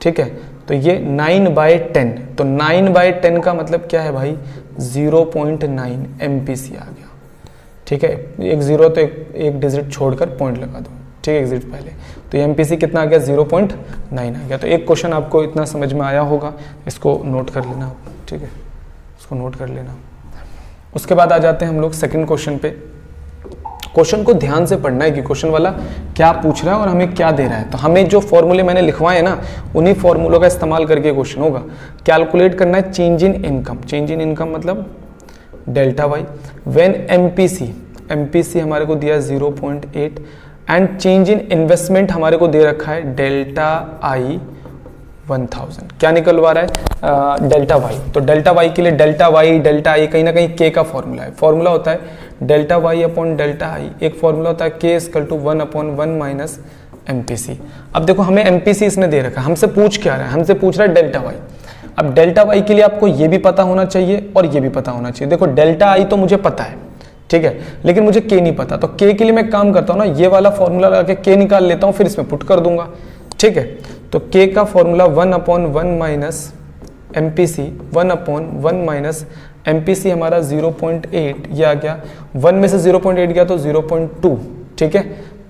ठीक है। तो ये 9/10, तो 9/10 का मतलब क्या है भाई 0.9 एमपीसी आ गया, ठीक है। एक जीरो तो एक डिजिट छोड़कर पॉइंट लगा दो, ठीक है, एक डिजिट पहले। तो ये एमपीसी कितना आ गया 0.9 आ गया। तो एक क्वेश्चन आपको इतना समझ में आया होगा, इसको नोट कर लेना, ठीक है, इसको नोट कर लेना। उसके बाद आ जाते हैं हम लोग सेकंड क्वेश्चन पे। क्वेश्चन को ध्यान से पढ़ना है कि क्वेश्चन वाला क्या पूछ रहा है और हमें क्या दे रहा है। तो हमें जो फॉर्मूले मैंने लिखवाए ना उन्हीं फॉर्मूलों का इस्तेमाल करके क्वेश्चन होगा। कैलकुलेट करना है change in income. Change in income मतलब delta Y when MPC, MPC हमारे को दिया 0.8 एंड चेंज इन इन्वेस्टमेंट हमारे को दे रखा है डेल्टा आई 1000। क्या निकलवा रहा है? Delta Y. तो डेल्टा वाई के लिए डेल्टा वाई डेल्टा आई कहीं ना कहीं के का फॉर्मूला है। फॉर्मूला होता है delta Y upon delta I, एक फॉर्मूला होता है K equal to 1/1 minus MPC। अब देखो हमें MPC इसने दे रखा है, हमसे पूछ क्या रहा है? हमसे पूछ रहा है डेल्टा वाई। अब डेल्टा वाई के लिए आपको ये भी पता होना चाहिए और ये भी पता होना चाहिए। देखो डेल्टा आई तो मुझे पता है, ठीक है, लेकिन मुझे के नहीं पता। तो के के लिए मैं काम करता हूँ ना, ये वाला फॉर्मूला लगा के के निकाल लेता हूँ, फिर इसमें पुट कर दूंगा, ठीक है। तो के का formula 1/1 minus MPC, 1/1 minus MPC हमारा 0.8, ये आ गया 1 में से 0.8 गया तो 0.2, ठीक है।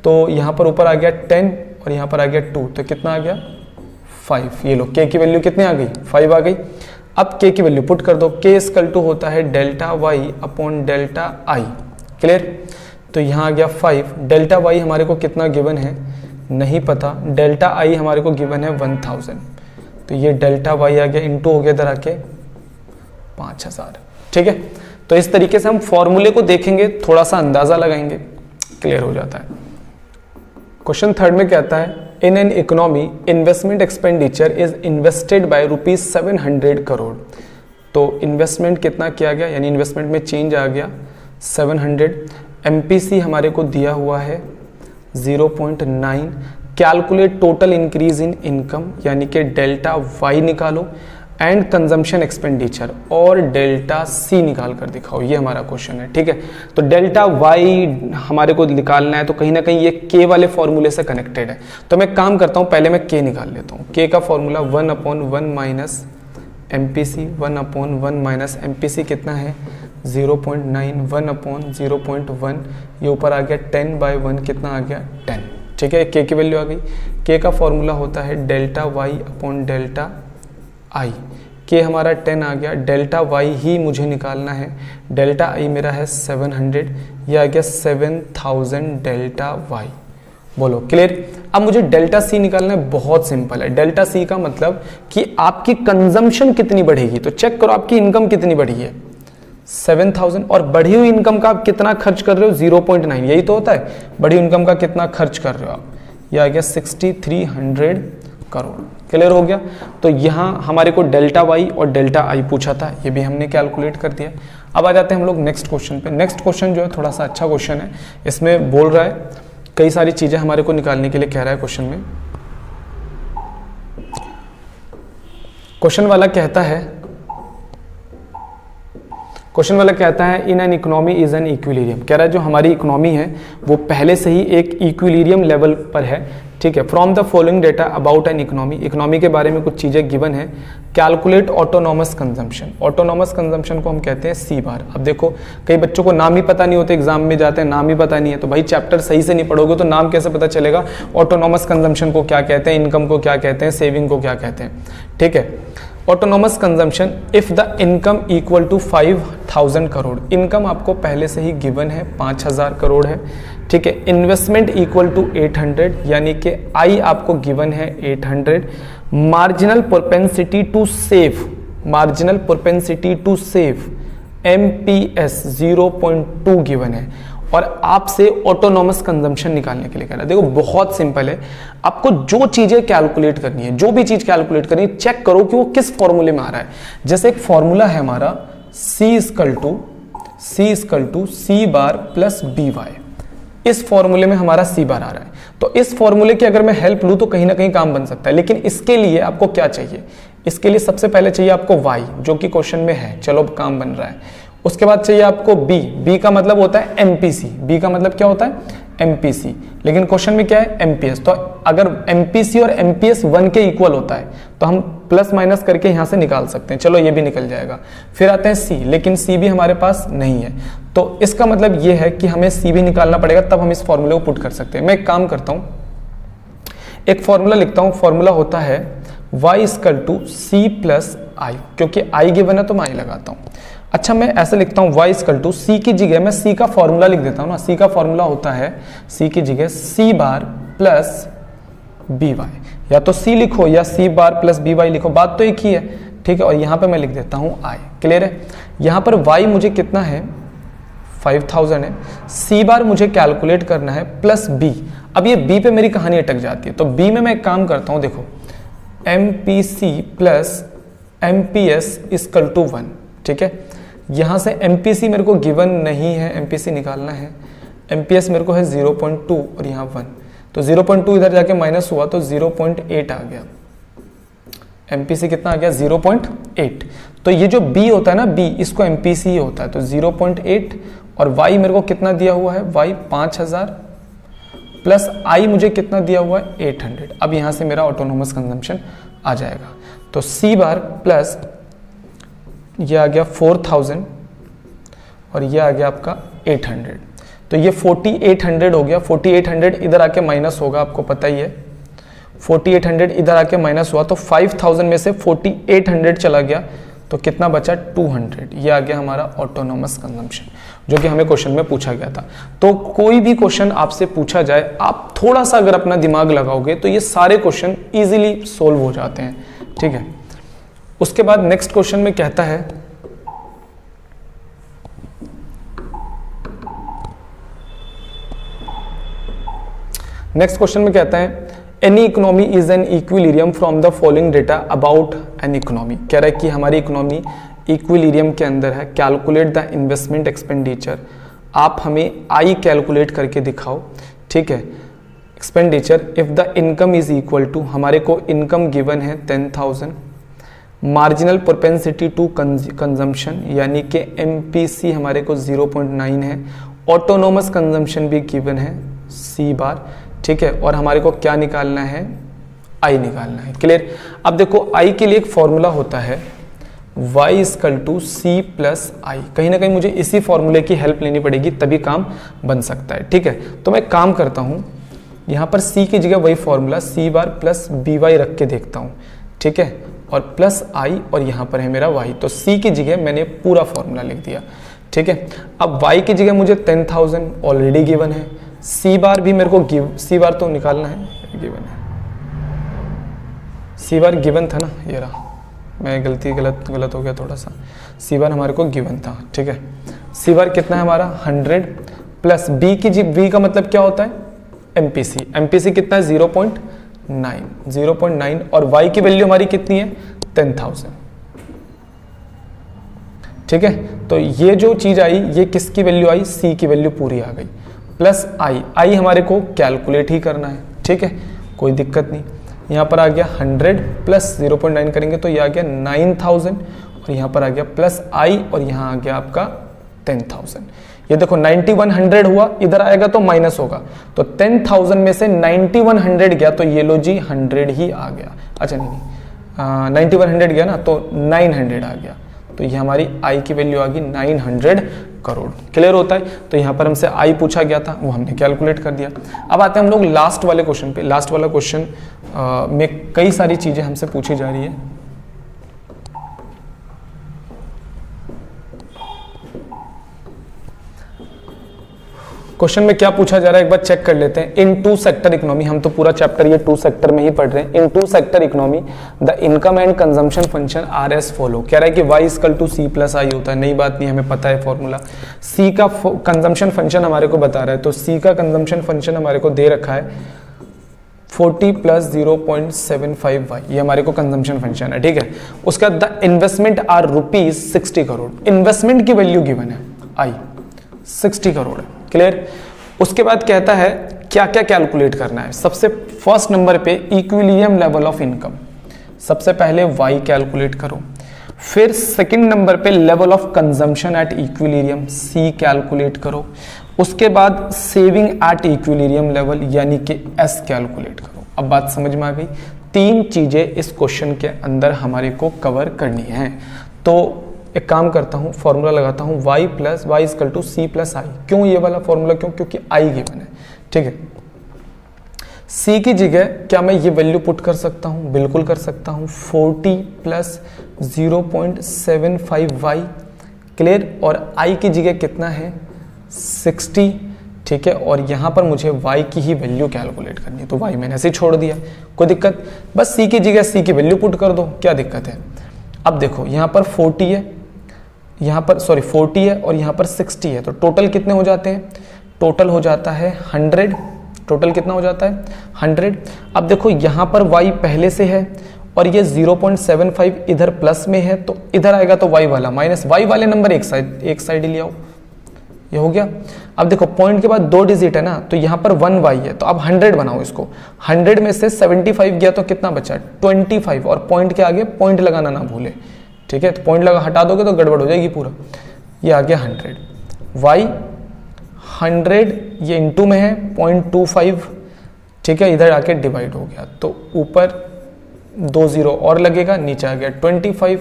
तो यहाँ पर ऊपर आ गया 10 और यहाँ पर आ गया 2, तो कितना आ गया 5। ये लो के की वैल्यू कितनी आ गई? 5 आ गई। अब के की वैल्यू पुट कर दो, के इक्वल टू होता है delta Y upon delta I, clear. तो यहाँ आ गया 5। डेल्टा वाई हमारे को कितना गिवन है नहीं पता, डेल्टा आई हमारे को गिवन है 1000, तो ये डेल्टा वाई आ गया, इंटू हो गया इधर आके 5000, ठीक है। तो इस तरीके से हम फॉर्मूले को देखेंगे, थोड़ा सा अंदाजा लगाएंगे, क्लियर हो जाता है। क्वेश्चन थर्ड में कहता है in an economy investment expenditure is invested bye ₹700 crore. तो इन्वेस्टमेंट कितना किया गया, यानी इन्वेस्टमेंट में चेंज आ गया 700। MPC हमारे को दिया हुआ है 0.9। Calculate total increase in income, यानी कि डेल्टा वाई निकालो एंड कंजम्पशन एक्सपेंडिचर और डेल्टा सी निकाल कर दिखाओ, ये हमारा क्वेश्चन है, ठीक है। तो डेल्टा वाई हमारे को निकालना है, तो कहीं ना कहीं ये के वाले फॉर्मूले से कनेक्टेड है। तो मैं काम करता हूँ, पहले मैं के निकाल लेता हूँ। के का formula 1/1 minus MPC, 1/1 minus MPC कितना है 0.9, 1/0.1, ये ऊपर आ गया 10/1, कितना आ गया 10, ठीक है। के की वैल्यू आ गई। के का फॉर्मूला होता है delta Y upon delta I, K हमारा 10 आ गया, डेल्टा वाई ही मुझे निकालना है, डेल्टा आई मेरा है 700, ये आ गया 7000 डेल्टा वाई। बोलो क्लियर। अब मुझे डेल्टा सी निकालना है, बहुत सिंपल है। डेल्टा सी का मतलब कि आपकी कंजम्पशन कितनी बढ़ेगी, तो चेक करो आपकी इनकम कितनी बढ़ी है 7000, और बढ़ी हुई इनकम का आप कितना खर्च कर रहे हो 0.9, यही तो होता है बढ़ी इनकम का कितना खर्च कर रहे हो आप, ये आ गया 6300 करोड़, क्लियर हो गया। तो यहाँ हमारे को डेल्टा वाई और डेल्टा आई पूछा था, ये भी हमने कैलकुलेट कर दिया। अब आ जाते हैं हम लोग नेक्स्ट क्वेश्चन पे। नेक्स्ट क्वेश्चन जो है थोड़ा सा अच्छा क्वेश्चन है, इसमें बोल रहा है कई सारी चीजें हमारे को निकालने के लिए कह रहा है क्वेश्चन में। क्वेश्चन वाला कहता है in an economy is an equilibrium. कह रहा है जो हमारी इकोनॉमी है वो पहले से ही एक इक्विलिब्रियम लेवल पर है, ठीक है। From the following data about an economy, economy के बारे में कुछ चीजें गिवन है। Calculate autonomous consumption, autonomous consumption को हम कहते हैं सी बार। अब देखो कई बच्चों को नाम ही पता नहीं होते, एग्जाम में जाते हैं नाम ही पता नहीं है, तो भाई चैप्टर सही से नहीं पढ़ोगे तो नाम कैसे पता चलेगा ऑटोनॉमस कंजम्पशन को क्या कहते हैं, इनकम को क्या कहते हैं, सेविंग को क्या कहते हैं, ठीक है। Autonomous consumption if the income equal to 5000 crore, income आपको पहले से ही गिवन है 5000 करोड़ है, ठीक है। इन्वेस्टमेंट इक्वल टू 800, यानी कि आई आपको गिवन है 800। Marginal propensity to save, marginal propensity to save MPS 0.2 given है, और आपसे ऑटोनॉमस कंजम्पशन निकालने के लिए कह रहा है। देखो बहुत सिंपल है, आपको जो चीजें कैलकुलेट करनी है, जो भी चीज कैलकुलेट करनी है, चेक करो कि वो किस फॉर्मूले में आ रहा है। जैसे एक फॉर्मूला है हमारा C equal to C bar plus BY, इस फॉर्मूले में हमारा C बार आ रहा है। तो इस फॉर्मूले की अगर मैं हेल्प लूं तो कहीं ना कहीं काम बन सकता है, लेकिन इसके लिए आपको क्या चाहिए, इसके लिए सबसे पहले चाहिए आपको Y, जो कि क्वेश्चन में है, चलो अब काम बन रहा है। उसके बाद चाहिए आपको B का मतलब होता है MPC, B का मतलब क्या होता है MPC, लेकिन क्वेश्चन में क्या है MPS। तो अगर MPC और MPS 1 के इक्वल होता है तो हम प्लस माइनस करके यहां से निकाल सकते हैं, चलो ये भी निकल जाएगा। फिर आते हैं C, लेकिन C भी हमारे पास नहीं है, तो इसका मतलब ये है कि हमें C भी निकालना पड़ेगा, तब हम इस फॉर्मूले को पुट कर सकते हैं। मैं एक काम करता हूं, एक फॉर्मूला लिखता हूं, फॉर्मूला होता है y equal to C plus I, क्योंकि I गिवन है तो मैं I लगाता हूं। अच्छा मैं ऐसे लिखता हूं y इक्वल टू C की जगह मैं C का फॉर्मूला लिख देता हूं ना, C का फॉर्मूला होता है C की जगह C बार प्लस BY, या तो C लिखो या C बार प्लस BY लिखो, बात तो एक ही है, ठीक है। और यहां पे मैं लिख देता हूं I, क्लियर है। यहां पर y मुझे कितना है 5000 है। सी बार मुझे कैलकुलेट करना है प्लस बी। अब ये बी पे मेरी कहानी अटक जाती है, तो बी में मैं एक काम करता हूँ, देखो MPC plus MPS equal to 1, ठीक है। यहाँ से MPC मेरे को गिवन नहीं है, MPC निकालना है। MPS मेरे को है 0.2 और यहाँ 1, तो 0.2 इधर जाके माइनस हुआ तो 0.8 आ गया। MPC कितना आ गया? 0.8। तो ये जो B होता है ना, B इसको MPC ही होता है, तो 0.8 और Y मेरे को कितना दिया हुआ है? Y 5000 प्लस I मुझे कितना दिया हुआ है? 800। अब यहाँ से मेरा ऑटोनोमस कंजम्पशन आ जाएगा, तो C बार प्लस ये आ गया 4000 और ये आ गया आपका 800, तो ये 4800 हो गया। 4800 इधर आके माइनस होगा, आपको पता ही है। 4800 इधर आके माइनस हुआ तो 5000 में से 4800 चला गया, तो कितना बचा? 200। ये आ गया हमारा ऑटोनोमस कंजम्पशन, जो कि हमें क्वेश्चन में पूछा गया था। तो कोई भी क्वेश्चन आपसे पूछा जाए, आप थोड़ा सा अगर अपना दिमाग लगाओगे तो ये सारे क्वेश्चन इजीली सोल्व हो जाते हैं, ठीक है। उसके बाद नेक्स्ट क्वेश्चन में कहता है, नेक्स्ट क्वेश्चन में कहता है any economy is an equilibrium from the following data about an economy. कह रहा है कि हमारी इकोनॉमी इक्विलिब्रियम के अंदर है, कैलकुलेट द इन्वेस्टमेंट एक्सपेंडिचर। आप हमें आई कैलकुलेट करके दिखाओ, ठीक है। Expenditure if the income is equal to, हमारे को इनकम गिवन है 10,000, मार्जिनल प्रोपेंसिटी टू कंजम्पशन यानी कि MPC हमारे को 0.9 है, ऑटोनोमस कंजम्पशन भी गिवन है C बार, ठीक है। और हमारे को क्या निकालना है? I निकालना है। क्लियर? अब देखो I के लिए एक फॉर्मूला होता है Y equal to C plus I। कहीं ना कहीं मुझे इसी फॉर्मूले की हेल्प लेनी पड़ेगी, तभी काम बन सकता है, ठीक है। तो मैं काम करता हूँ, यहाँ पर C की जगह वही formula C bar plus BY रख के देखता हूँ, ठीक है, और प्लस I और यहाँ पर है मेरा Y, तो C की जगह मैंने पूरा फॉर्मूला लिख दिया, ठीक है। अब Y की जगह मुझे 10,000 ऑलरेडी गिवन है, C बार भी मेरे को C बार तो निकालना है, गिवन है, C बार गिवन था ना, ये रहा, मैं गलत हो गया थोड़ा सा। C बार हमारे को गिवन था, ठीक है। C बार कितना है हमारा? 100 प्लस B का मतलब क्या होता है? MPC कितना है? 0.9 और Y की वैल्यू हमारी कितनी है? 10,000, ठीक है। तो ये जो चीज आई, ये किसकी वैल्यू आई? C की वैल्यू पूरी आ गई, प्लस I हमारे को कैलकुलेट ही करना है, ठीक है, कोई दिक्कत नहीं। यहाँ पर आ गया 100 प्लस 0.9 करेंगे तो ये आ गया 9,000 और यहाँ पर आ गया प्लस I और यहाँ आ गया आपका 10,000। ये देखो 9100 हुआ, इधर आएगा तो माइनस होगा, तो 10,000 में से 9100 गया, तो ये लो जी 100 ही आ गया। अच्छा नहीं 9100 गया ना, तो 900 आ गया, तो ये हमारी I की वैल्यू आ गई 900 करोड़। क्लियर होता है? तो यहाँ पर हमसे I पूछा गया था, वो हमने कैलकुलेट कर दिया। अब आते हैं हम लोग लास्ट वाले क्वेश्चन पे। लास्ट वाला क्वेश्चन में कई सारी चीजें हमसे पूछी जा रही है। क्वेश्चन में क्या पूछा जा रहा है एक बार चेक कर लेते हैं। इन टू सेक्टर इकोनॉमी, हम तो पूरा चैप्टर ये टू सेक्टर में ही पढ़ रहे हैं। In two sector economy the income and consumption function are as follow. कह रहा है कि y equal to C plus I होता है, नई बात नहीं, हमें पता है फॉर्मूला। C का कंजम्पशन फंक्शन हमारे को बता रहा है, तो C का कंजम्पशन फंक्शन हमारे को दे रखा है 40 प्लस 0.75y, ये हमारे को कंजम्पशन फंक्शन है, ठीक है। उसका the investment are ₹60 crore, investment की वैल्यू गिवन है I 60 करोड़ है। क्लियर? उसके बाद कहता है क्या क्या कैलकुलेट करना है। सबसे फर्स्ट नंबर पे इक्विलिब्रियम लेवल ऑफ इनकम, सबसे पहले y कैलकुलेट करो। फिर सेकंड नंबर पे level of consumption at equilibrium C calculate करो। उसके बाद सेविंग एट इक्विलिब्रियम लेवल यानी कि S कैलकुलेट करो। अब बात समझ में आ गई? तीन चीजें इस क्वेश्चन के अंदर हमारे को कवर करनी है। तो एक काम करता हूँ, फॉर्मूला लगाता हूँ y equal to C plus I। क्यों ये वाला फॉर्मूला? क्योंकि I गिवन है, ठीक है। C की जगह क्या मैं ये वैल्यू पुट कर सकता हूँ? बिल्कुल कर सकता हूँ, 40 प्लस 0.75y। क्लियर? और I की जगह कितना है? 60, ठीक है। और यहाँ पर मुझे y की ही वैल्यू कैलकुलेट करनी है, तो y मैंने ऐसे छोड़ दिया, कोई दिक्कत? बस C की जगह C की वैल्यू पुट कर दो, क्या दिक्कत है? अब देखो यहाँ पर 40 है, यहाँ पर सॉरी 40 है और यहाँ पर 60 है, तो टोटल कितने हो जाते हैं? टोटल हो जाता है 100। टोटल कितना हो जाता है? 100। अब देखो यहाँ पर y पहले से है और ये 0.75 इधर प्लस में है, तो इधर आएगा तो y वाला माइनस, y वाले नंबर एक साइड ही ले आओ, ये हो गया। अब देखो पॉइंट के बाद 2 डिजिट है ना, तो यहाँ पर 1y है, तो अब 100 बनाओ इसको। 100 में से 75 गया तो कितना बचा? 25। और पॉइंट के आगे पॉइंट लगाना ना भूले, ठीक है? तो पॉइंट लगा हटा दोगे तो गड़बड़ हो जाएगी पूरा। ये आ गया 100, y 100 ये इंटू में है 0.25, ठीक है? इधर आके डिवाइड हो गया, तो ऊपर 2 0 और लगेगा, नीचे आ गया 25,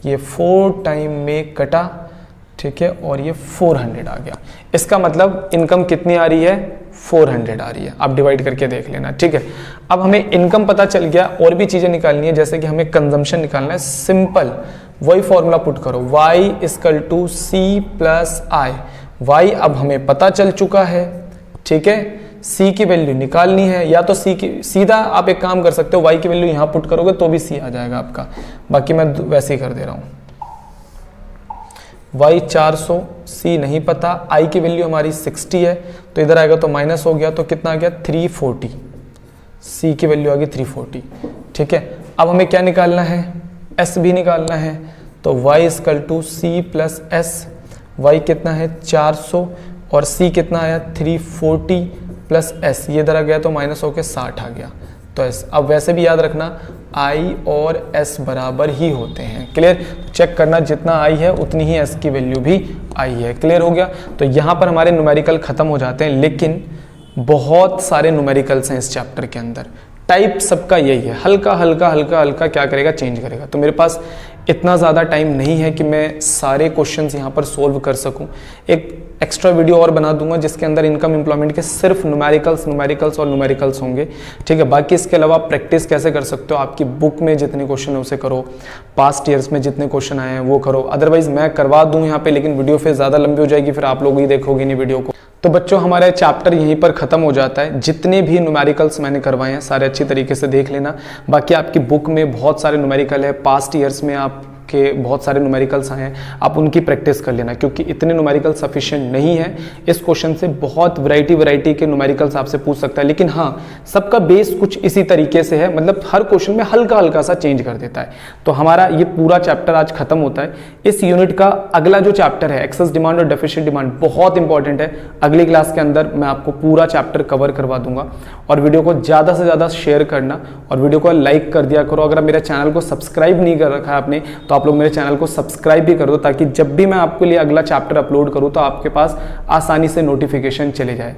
ये 4 टाइम में कटा, ठीक है? और ये 400 आ गया। इसका मतलब इनकम कितनी आ रही है? 400 आ रही है। आप डिवाइड करके देख लेना, ठीक है? अब हमें इनकम पता चल गया, और भी चीजें निकालनी है, जैसे कि हमें कंजम्पशन निकालना है। सिंपल वही फॉर्मूला पुट करो, y = c + i। y अब हमें पता चल चुका है, ठीक है? c की वैल्यू निकालनी है, या तो c की सीधा आप एक काम कर सकते हो, y की वैल्यू यहां पुट करोगे तो भी c आ जाएगा आपका, बाकी मैं वैसे ही कर दे रहा हूं। y 400, c नहीं पता, i की वैल्यू हमारी 60 है, तो इधर आएगा तो माइनस हो गया, तो कितना आ गया? 340। c की वैल्यू आ गई 340, ठीक है? अब हमें क्या निकालना है? s भी निकालना है, तो y = c + s। y कितना है? 400 और c कितना आया? 340 + s, ये इधर आ गया तो माइनस होके 60 आ गया, तो s। अब वैसे भी याद रखना i और s बराबर ही होते हैं, क्लियर? चेक करना, जितना i है उतनी ही s की वैल्यू भी i है, क्लियर हो गया? तो यहाँ पर हमारे न्यूमेरिकल खत्म हो जाते हैं, लेकिन बहुत सारे न्यूमेरिकल्स हैं इस चैप्टर के अंदर। टाइप सबका यही है, हल्का हल्का हल्का हल्का क्या करेगा? चेंज करेगा। तो मेरे पास इतना ज़्यादा टाइम नहीं है कि मैं सारे क्वेश्चंस यहाँ पर सोल्व कर सकूँ। एक एक्स्ट्रा वीडियो और बना दूंगा जिसके अंदर इनकम एम्प्लॉयमेंट के सिर्फ न्यूमेरिकल्स और न्यूमेरिकल्स होंगे, ठीक है? बाकी इसके अलावा प्रैक्टिस कैसे कर सकते हो, आपकी बुक में जितने क्वेश्चन है उसे करो, पास्ट ईयर्स में जितने क्वेश्चन आए हैं वो करो। अदरवाइज मैं करवा दूँ यहाँ पे, लेकिन वीडियो फिर ज़्यादा लंबी हो जाएगी, फिर आप लोग ही देखोगे नहीं वीडियो को। तो बच्चों हमारा चैप्टर यहीं पर खत्म हो जाता है। जितने भी न्यूमेरिकल्स मैंने करवाए हैं सारे अच्छी तरीके से देख लेना। बाकी आपकी बुक में बहुत सारे न्यूमेरिकल है, पास्ट ईयर्स में आप के बहुत सारे न्यूमेरिकल्स आए हैं, आप उनकी प्रैक्टिस कर लेना, क्योंकि इतने न्यूमेरिकल सफिशिएंट नहीं है। इस क्वेश्चन से बहुत वैरायटी के न्यूमेरिकल्स आपसे पूछ सकता है, लेकिन हाँ सबका बेस कुछ इसी तरीके से है, मतलब हर क्वेश्चन में हल्का हल्का सा चेंज कर देता है। तो हमारा ये पूरा चैप्टर आज खत्म होता है। इस यूनिट का अगला जो चैप्टर है एक्सेस डिमांड और डेफिशिएंट डिमांड बहुत इंपॉर्टेंट है। अगली क्लास के अंदर मैं आपको पूरा चैप्टर कवर करवा दूंगा, और वीडियो को ज़्यादा से ज़्यादा शेयर करना और वीडियो को लाइक कर दिया करो। अगर मेरे चैनल को सब्सक्राइब नहीं कर रखा है आपने, तो आप लोग मेरे चैनल को सब्सक्राइब भी कर दो, ताकि जब भी मैं आपके लिए अगला चैप्टर अपलोड करूं तो आपके पास आसानी से नोटिफिकेशन चले जाए।